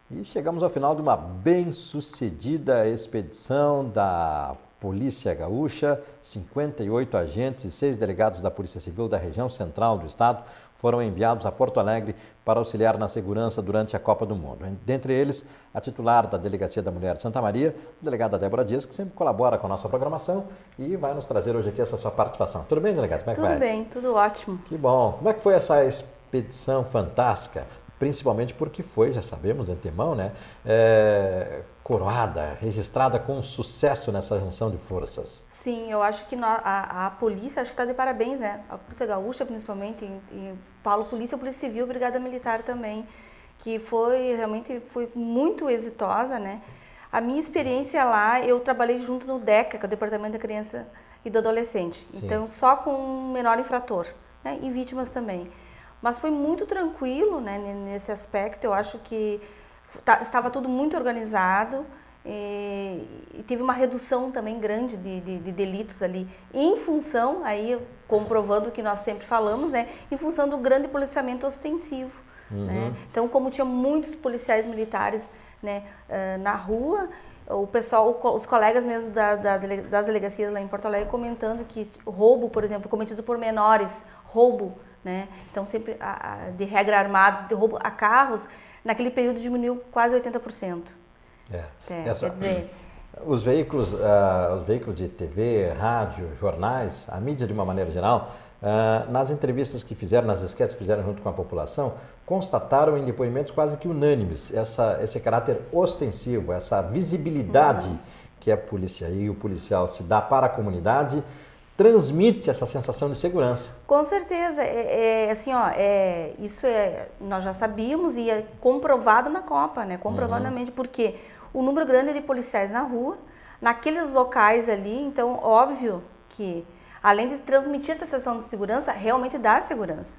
E chegamos ao final de uma bem-sucedida expedição da Polícia Gaúcha. 58 agentes e 6 delegados da Polícia Civil da região central do estado foram enviados a Porto Alegre para auxiliar na segurança durante a Copa do Mundo. Dentre eles, a titular da Delegacia da Mulher de Santa Maria, a delegada Débora Dias, que sempre colabora com a nossa programação e vai nos trazer hoje aqui essa sua participação. Tudo bem, delegada? Como é que vai? Tudo bem, tudo ótimo. Que bom. Como é que foi essa expedição fantástica? Principalmente porque foi, já sabemos de antemão, né, coroada, registrada com sucesso nessa junção de forças. Sim, eu acho que a polícia, acho que está de parabéns, né? A Polícia Gaúcha, principalmente, e falo polícia, Polícia Civil, Brigada Militar também, que realmente foi muito exitosa, né? A minha experiência lá, eu trabalhei junto no DECA, que é o Departamento da Criança e do Adolescente. Sim. Então, só com um menor infrator, né? E vítimas também. Mas foi muito tranquilo, né, nesse aspecto. Eu acho que estava tudo muito organizado e teve uma redução também grande de delitos ali, em função, aí comprovando o que nós sempre falamos, né, em função do grande policiamento ostensivo. Né? Então, como tinha muitos policiais militares, né, na rua, o pessoal, os colegas mesmo das delegacias lá em Porto Alegre comentando que roubo, por exemplo, cometido por menores, roubo, né? Então, sempre de regra armados, de roubo a carros, naquele período diminuiu quase 80%. Quer dizer... Os veículos de TV, rádio, jornais, a mídia de uma maneira geral, nas entrevistas que fizeram, nas esquetes que fizeram junto com a população, constataram em depoimentos quase que unânimes esse caráter ostensivo, essa visibilidade que a polícia e o policial se dá para a comunidade, transmite essa sensação de segurança. Com certeza, isso nós já sabíamos e é comprovado na Copa, né? Comprovadamente, porque o número grande de policiais na rua, naqueles locais ali, então óbvio que além de transmitir essa sensação de segurança, realmente dá segurança.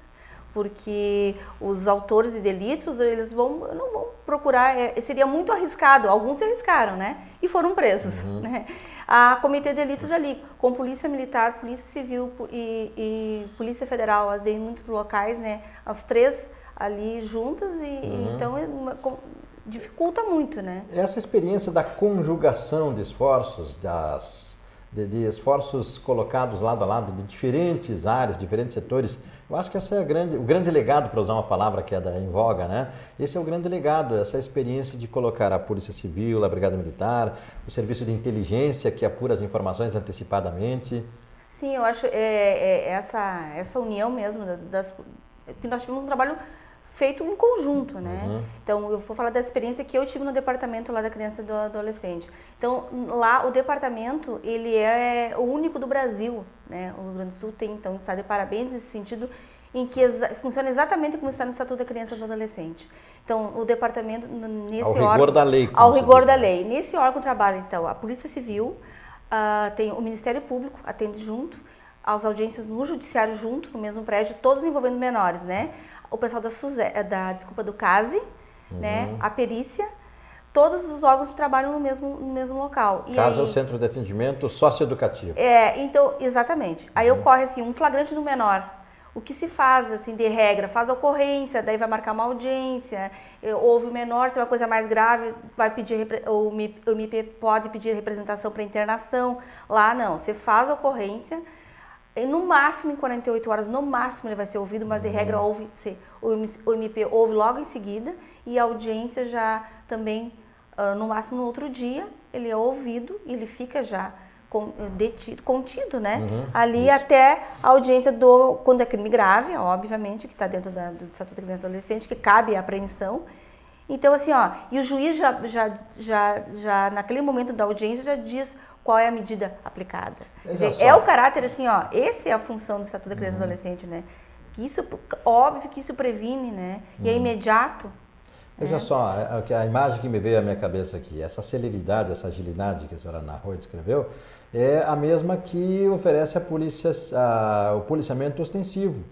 Porque os autores de delitos, eles não vão procurar, seria muito arriscado, alguns se arriscaram, né? E foram presos, né? A cometer delitos ali, com polícia militar, polícia civil e polícia federal, às vezes em muitos locais, né, as três ali juntas então dificulta muito, né? Essa experiência da conjugação de esforços, de esforços colocados lado a lado de diferentes áreas, diferentes setores, eu acho que essa é o grande legado, para usar uma palavra que é em voga, né? Esse é o grande legado, essa experiência de colocar a Polícia Civil, a Brigada Militar, o Serviço de Inteligência que apura as informações antecipadamente. Sim, eu acho essa união mesmo, que nós tivemos um trabalho feito em conjunto, né? Então, eu vou falar da experiência que eu tive no departamento lá da criança e do adolescente. Então, lá o departamento, ele é o único do Brasil, né? O Rio Grande do Sul tem, então, está de parabéns nesse sentido, em que funciona exatamente como está no Estatuto da Criança e do Adolescente. Então, o departamento, nesse órgão... Ao rigor da lei. Ao rigor da lei. Nesse órgão trabalha, então, a Polícia Civil, tem o Ministério Público, atende junto, as audiências no Judiciário junto, no mesmo prédio, todos envolvendo menores, né? O pessoal do CASE, né, a perícia, todos os órgãos trabalham no mesmo local. CASE é o Centro de Atendimento Socioeducativo. Então, exatamente. Aí ocorre assim, um flagrante do menor. O que se faz, assim, de regra? Faz a ocorrência, daí vai marcar uma audiência, houve o menor, se é uma coisa mais grave, vai pedir, o MP pode pedir representação para internação. Lá não, você faz a ocorrência, no máximo em 48 horas, no máximo ele vai ser ouvido, mas de regra o MP ouve logo em seguida e a audiência já também, no máximo no outro dia, ele é ouvido e ele fica já contido, né? Ali isso. Até a audiência quando é crime grave, obviamente, que está dentro do Estatuto da Criança e do Adolescente, que cabe a apreensão. Então, assim, e o juiz já naquele momento da audiência já diz qual é a medida aplicada. É o caráter, assim, essa é a função do Estatuto da Criança e do Adolescente, né? Isso, óbvio que isso previne, né? E é imediato. Veja só, a imagem que me veio à minha cabeça aqui, essa celeridade, essa agilidade que a senhora narrou e descreveu, é a mesma que oferece o policiamento ostensivo.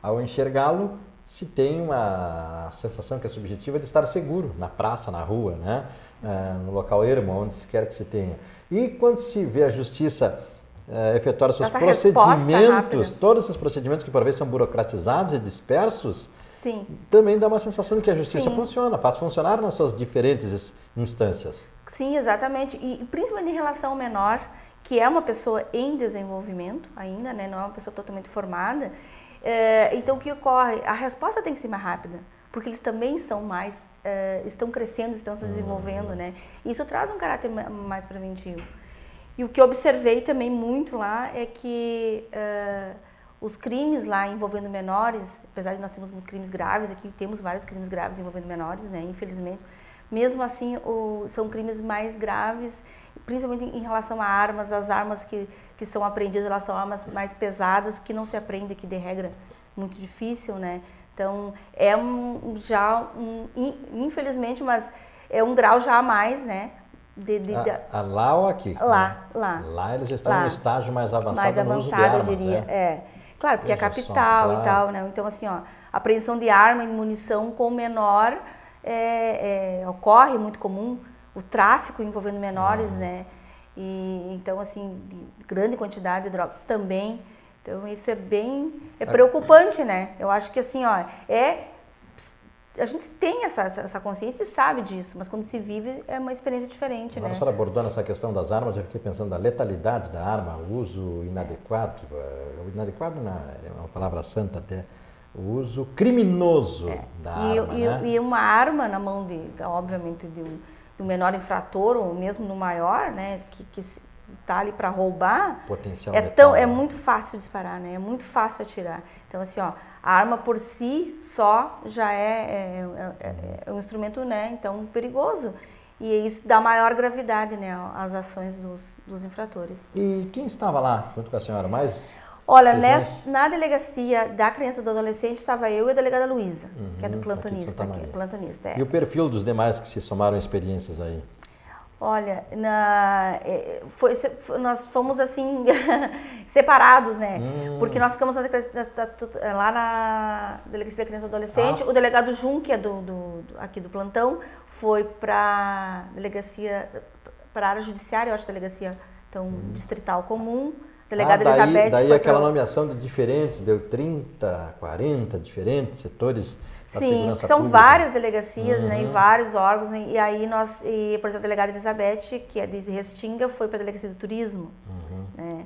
Ao enxergá-lo, se tem uma sensação que é subjetiva de estar seguro na praça, na rua, né? No local ermo, onde se quer que se tenha. E quando se vê a justiça efetuar seus procedimentos, todos esses procedimentos que por vezes são burocratizados e dispersos, Sim. também dá uma sensação de que a justiça Sim. funciona, faz funcionar nas suas diferentes instâncias. Sim, exatamente. E principalmente em relação ao menor, que é uma pessoa em desenvolvimento ainda, né? Não é uma pessoa totalmente formada. Então, o que ocorre? A resposta tem que ser mais rápida, porque eles também são mais, estão crescendo, estão se desenvolvendo, né? Isso traz um caráter mais preventivo. E o que eu observei também muito lá é que os crimes lá envolvendo menores, apesar de nós termos crimes graves, aqui temos vários crimes graves envolvendo menores, né? Infelizmente, mesmo assim, são crimes mais graves, principalmente em relação a armas. As armas que são apreendidas, elas são armas mais pesadas, que não se aprende, que de regra muito difícil, né? Então, infelizmente, mas é um grau já a mais, né? Lá ou aqui? Lá. Lá eles estão lá. no estágio mais avançado, mais no uso de armas, eu diria. Claro, porque é a capital claro. E tal, né? Então, assim, ó, apreensão de arma e munição com menor ocorre, muito comum. O tráfico envolvendo menores, né? E, então, assim, de grande quantidade de drogas também. Então, isso é preocupante, né? Eu acho que, assim, ó, a gente tem essa consciência e sabe disso, mas quando se vive é uma experiência diferente, Agora, né? a senhora abordando essa questão das armas, eu fiquei pensando na letalidade da arma, o uso inadequado, o inadequado não é uma palavra santa até, o uso criminoso da arma, né? E uma arma na mão, obviamente, de um menor infrator, ou mesmo no maior, né, que está ali para roubar, potencial letal, é muito fácil disparar, né? É muito fácil atirar. Então, assim, ó, a arma por si só já é um instrumento, né, então, perigoso. E isso dá maior gravidade, né, às ações dos infratores. E quem estava lá junto com a senhora? Olha, na delegacia da criança e do adolescente estava eu e a delegada Luísa, que é do plantonista. E o perfil dos demais que se somaram experiências aí? Olha, nós fomos assim, separados, né? Porque nós ficamos lá na Delegacia da Criança e do Adolescente. O delegado Jun, que é aqui do plantão, foi para a área judiciária, eu acho, delegacia distrital comum. Delegada Elizabeth. Daí aquela nomeação de diferentes, deu 30, 40 diferentes setores da segurança são pública. Várias delegacias, né, e vários órgãos, né, e aí por exemplo, a delegada Elizabeth, que é de Restinga, foi para a delegacia do turismo, né?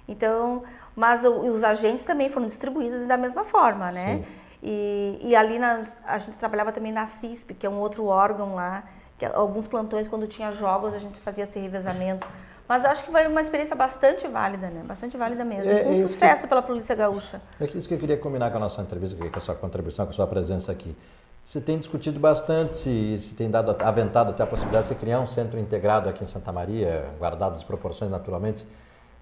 Então, mas os agentes também foram distribuídos da mesma forma, né? E ali a gente trabalhava também na CISP, que é um outro órgão lá, que alguns plantões, quando tinha jogos, a gente fazia esse revezamento. Mas acho que foi uma experiência bastante válida, né? Bastante válida mesmo. Com sucesso pela Polícia Gaúcha. É isso que eu queria combinar com a nossa entrevista, com a sua contribuição, com a sua presença aqui. Você tem discutido bastante, se tem aventado até a possibilidade de se criar um centro integrado aqui em Santa Maria, guardadas as proporções naturalmente.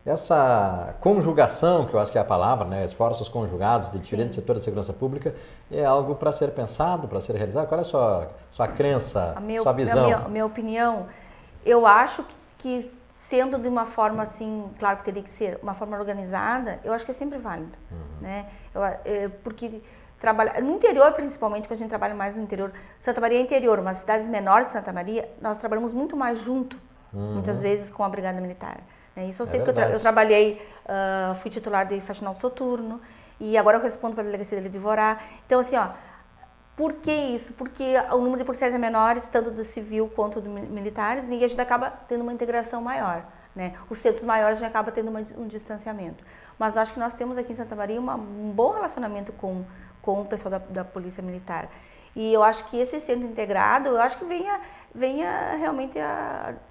Essa conjugação, que eu acho que é a palavra, né? Esforços conjugados de diferentes setores da segurança pública, é algo para ser pensado, para ser realizado. Qual é a sua crença, sua visão? A minha opinião, eu acho que sendo de uma forma assim, claro que teria que ser uma forma organizada, eu acho que é sempre válido, né? Porque no interior, principalmente, quando a gente trabalha mais no interior, Santa Maria é interior, mas cidades menores de Santa Maria, nós trabalhamos muito mais junto, muitas vezes com a Brigada Militar, né? Isso eu sei, porque eu trabalhei, fui titular de faxinal soturno, e agora eu respondo para a delegacia de Divorá. Então, assim, ó, por que isso? Porque o número de policiais é menor, tanto do civil quanto dos militares, e a gente acaba tendo uma integração maior, né? Os centros maiores a gente acaba tendo um distanciamento. Mas acho que nós temos aqui em Santa Maria um bom relacionamento com o pessoal da Polícia Militar. E eu acho que esse centro integrado, eu acho que venha realmente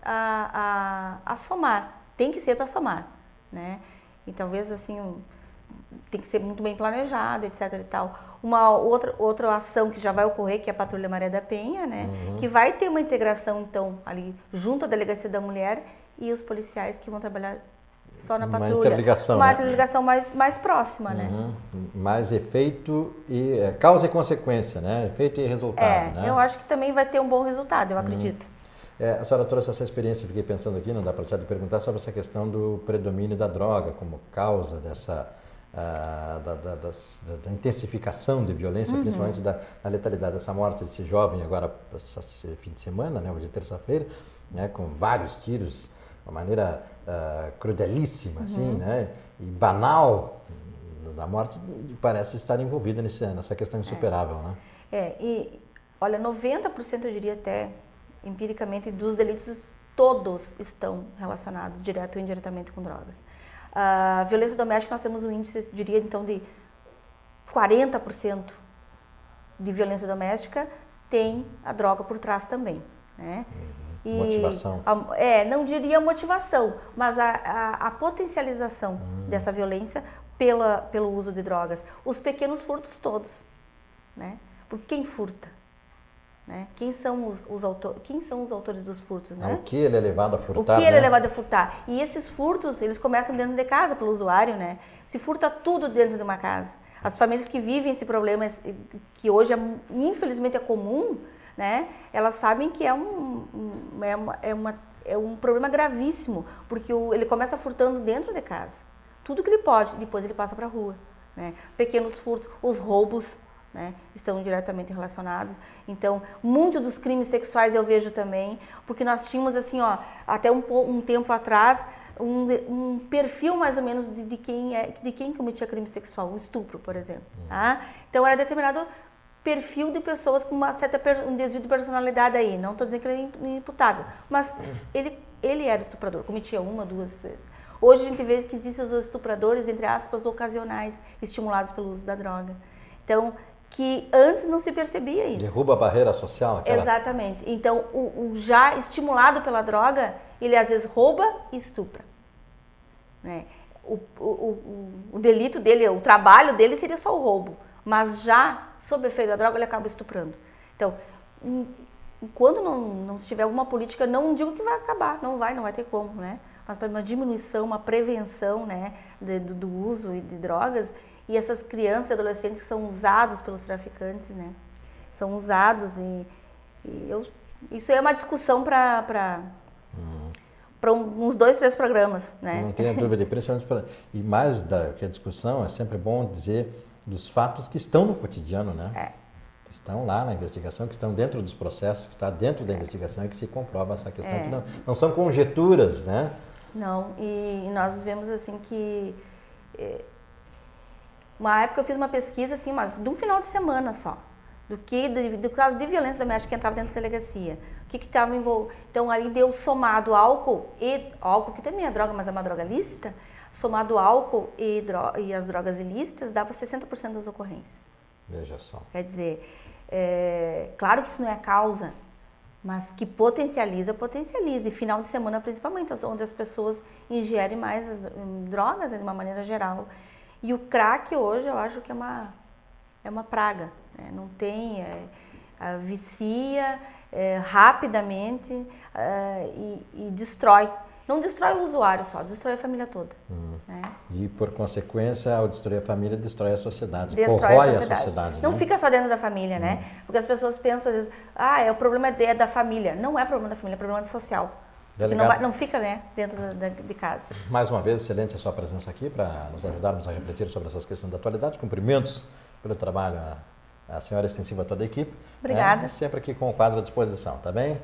a somar. Tem que ser para somar, né? E talvez, assim, tem que ser muito bem planejado, etc. e tal. Uma outra ação que já vai ocorrer, que é a Patrulha Maria da Penha, né? Que vai ter uma integração, então, ali junto à Delegacia da Mulher e os policiais que vão trabalhar só na patrulha. Uma interligação mais próxima, né? Mais efeito e causa e consequência, né? Efeito e resultado, né? Eu acho que também vai ter um bom resultado, eu acredito. A senhora trouxe essa experiência, eu fiquei pensando aqui, não dá para deixar de perguntar sobre essa questão do predomínio da droga como causa dessa da intensificação de violência, principalmente da letalidade. Essa morte desse jovem agora, esse fim de semana, né, hoje é terça-feira, né, com vários tiros, de uma maneira crudelíssima, assim, né, e banal, da morte parece estar envolvida nessa questão insuperável, né? E olha, 90% eu diria até, empiricamente, dos delitos todos estão relacionados, direto ou indiretamente, com drogas. A violência doméstica, nós temos um índice, diria então, de 40% de violência doméstica tem a droga por trás também, né? Motivação. Não diria motivação, mas a potencialização dessa violência pelo uso de drogas. Os pequenos furtos todos, né? Porque quem furta? Né? Quem são os autores dos furtos? Né? O que ele é levado a furtar? O que ele é levado a furtar. E esses furtos, eles começam dentro de casa, pelo usuário, né? Se furta tudo dentro de uma casa. As famílias que vivem esse problema, que hoje infelizmente é comum, né? Elas sabem que é um problema gravíssimo, porque ele começa furtando dentro de casa. Tudo que ele pode, depois ele passa para a rua. Né? Pequenos furtos, os roubos, né, estão diretamente relacionados. Então, muitos dos crimes sexuais eu vejo também, porque nós tínhamos assim, até um tempo atrás, um perfil mais ou menos de quem cometia crime sexual, um estupro, por exemplo. Tá? Então, era determinado perfil de pessoas com um desvio de personalidade aí. Não estou dizendo que ele é imputável, mas ele era estuprador, cometia 1, 2 vezes. Hoje a gente vê que existem os estupradores, entre aspas, ocasionais, estimulados pelo uso da droga. Então, que antes não se percebia isso. Derruba a barreira social. Exatamente. Então, o já estimulado pela droga, ele às vezes rouba e estupra. Né? O delito dele, o trabalho dele seria só o roubo, mas já, sob efeito da droga, ele acaba estuprando. Então, quando não se tiver alguma política, não digo que vai acabar, não vai ter como, né? Mas para uma diminuição, uma prevenção, né, do uso de drogas. E essas crianças e adolescentes que são usados pelos traficantes, né? São usados isso é uma discussão para uns 2, 3 programas, né? Não tenha dúvida, principalmente e mais que a discussão, é sempre bom dizer dos fatos que estão no cotidiano, né? Que estão lá na investigação, que estão dentro dos processos, que está dentro da investigação e que se comprova essa questão, que não são conjecturas, né? Não, e nós vemos assim que... Uma época eu fiz uma pesquisa, assim, mas de um final de semana só, do caso de violência doméstica que entrava dentro da delegacia. O que estava envolvido? Então, ali deu somado álcool, que também é droga, mas é uma droga lícita, somado álcool e as drogas ilícitas, dava 60% das ocorrências. Veja só. Quer dizer, claro que isso não é a causa, mas que potencializa. E final de semana, principalmente, onde as pessoas ingerem mais as drogas, né, de uma maneira geral. E o crack hoje eu acho que é uma praga, né? Não tem, vicia rapidamente e destrói. Não destrói o usuário só, destrói a família toda. Né? E por consequência, ao destruir a família, destrói a sociedade, destrói corrói a sociedade. Não né? fica só dentro da família, né? Porque as pessoas pensam às vezes, o problema é da família. Não é problema da família, é problema social. Não fica, né, dentro de casa. Mais uma vez, excelente a sua presença aqui para nos ajudarmos a refletir sobre essas questões da atualidade. Cumprimentos pelo trabalho a senhora extensiva, a toda a equipe. Obrigada. Sempre aqui com o quadro à disposição, tá bem?